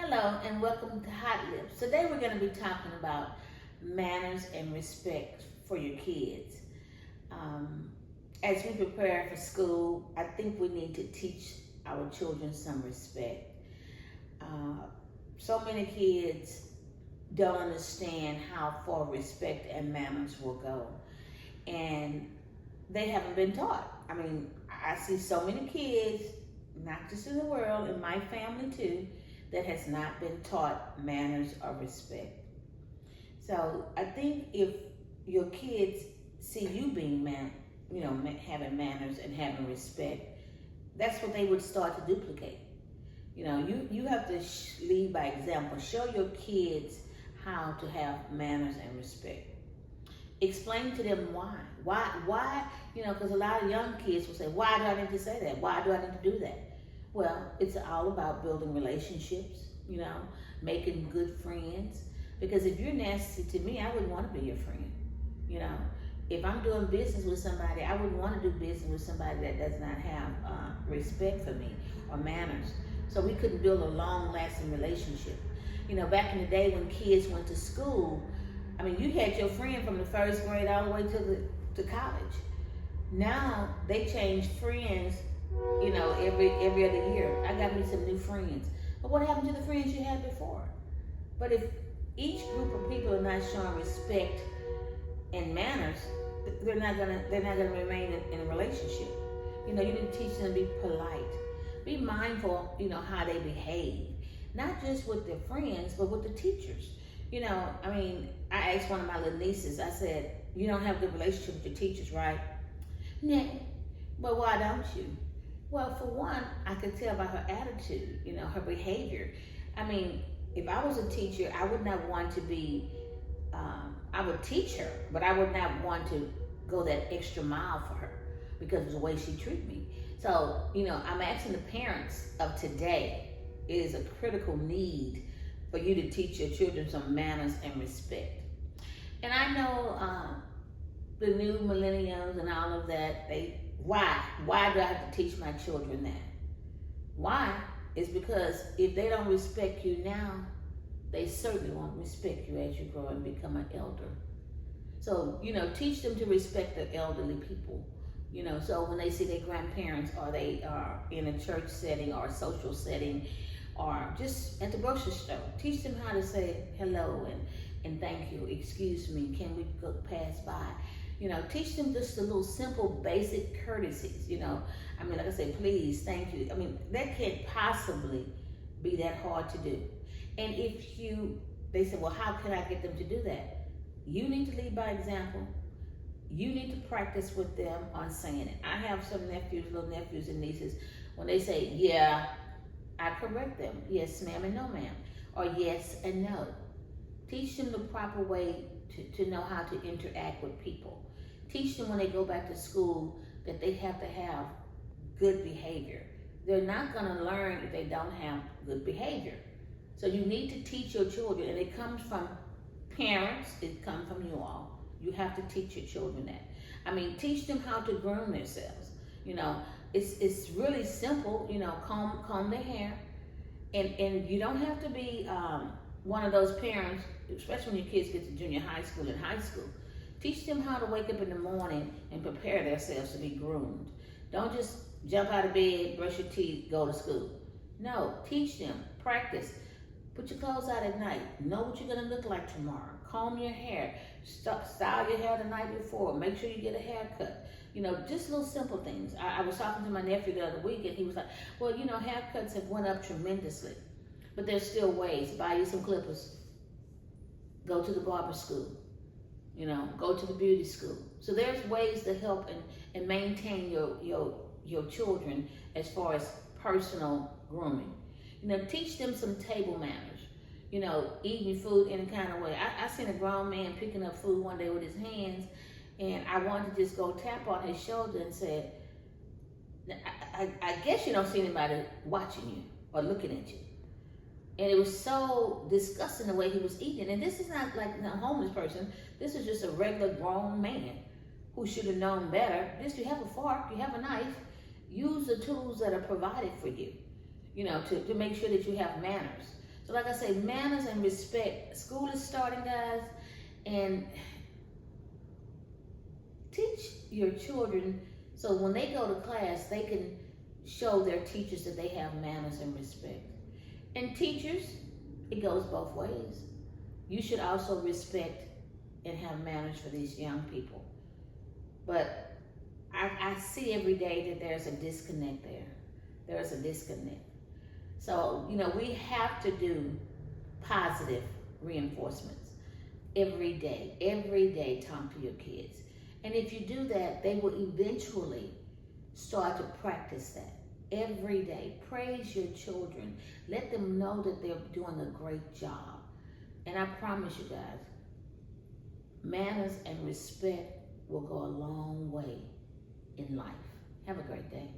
Hello and welcome to Hot Lips. Today we're going to be talking about manners and respect for your kids. Um, as we prepare for school, I think we need to teach our children some respect. Uh, so many kids don't understand how far respect and manners will go, and they haven't been taught. I see so many kids, not just in the world, in my family too, that has not been taught manners or respect. So I think if your kids see you being having manners and having respect, that's what they would start to duplicate. You have to lead by example. Show your kids how to have manners and respect. Explain to them why. Why? Because a lot of young kids will say, why do I need to say that? Why do I need to do that? Well, it's all about building relationships, making good friends. Because if you're nasty to me, I wouldn't want to be your friend. If I'm doing business with somebody, I wouldn't want to do business with somebody that does not have respect for me or manners. So we couldn't build a long-lasting relationship. Back in the day when kids went to school, you had your friend from the first grade all the way to college. Now they change friends, every other year. I got me some new friends. But what happened to the friends you had before? But if each group of people are not showing respect and manners, they're not gonna remain in a relationship. You need to teach them to be polite, be mindful, how they behave, not just with their friends, but with the teachers. I asked one of my little nieces, I said, you don't have a good relationship with your teachers, right? Nah, but why don't you? Well, for one, I could tell by her attitude, her behavior. If I was a teacher, I would not want to be, I would teach her, but I would not want to go that extra mile for her because of the way she treated me. So, I'm asking the parents of today, it is a critical need for you to teach your children some manners and respect. And I know the new millennials and all of that, why do I have to teach my children that? Why? Is because if they don't respect you now, they certainly won't respect you as you grow and become an elder. So, teach them to respect the elderly people. So when they see their grandparents or they are in a church setting or a social setting or just at the grocery store, teach them how to say hello and thank you, excuse me, can we go pass by? Teach them just the little simple basic courtesies, like I say, please, thank you. That can't possibly be that hard to do. And they say, well, how can I get them to do that? You need to lead by example. You need to practice with them on saying it. I have some little nephews and nieces, when they say, yeah, I correct them. Yes, ma'am, and no, ma'am. Or yes and no. Teach them the proper way to know how to interact with people. Teach them when they go back to school that they have to have good behavior. They're not going to learn if they don't have good behavior. So you need to teach your children, and it comes from parents, it comes from you all. You have to teach your children that. Teach them how to groom themselves. It's really simple, comb their hair. And you don't have to be one of those parents, especially when your kids get to junior high school and high school. Teach them how to wake up in the morning and prepare themselves to be groomed. Don't just jump out of bed, brush your teeth, go to school. No, teach them, practice. Put your clothes out at night. Know what you're going to look like tomorrow. Comb your hair. Style your hair the night before. Make sure you get a haircut. Just little simple things. I was talking to my nephew the other week, and he was like, well, haircuts have went up tremendously. But there's still ways. Buy you some clippers. Go to the barber school. Go to the beauty school. So there's ways to help and maintain your children as far as personal grooming. Teach them some table manners. Eating food any kind of way. I seen a grown man picking up food one day with his hands, and I wanted to just go tap on his shoulder and say, I guess you don't see anybody watching you or looking at you. And it was so disgusting the way he was eating. And this is not like a homeless person. This is just a regular grown man who should have known better. Just you have a fork, you have a knife, use the tools that are provided for you, to make sure that you have manners. So like I say, manners and respect. School is starting, guys, and teach your children so when they go to class, they can show their teachers that they have manners and respect. And teachers, it goes both ways. You should also respect and have manners for these young people. But I see every day that there's a disconnect there. There's a disconnect. So, we have to do positive reinforcements every day, talk to your kids. And if you do that, they will eventually start to practice that every day. Praise your children. Let them know that they're doing a great job. And I promise you guys, manners and respect will go a long way in life. Have a great day.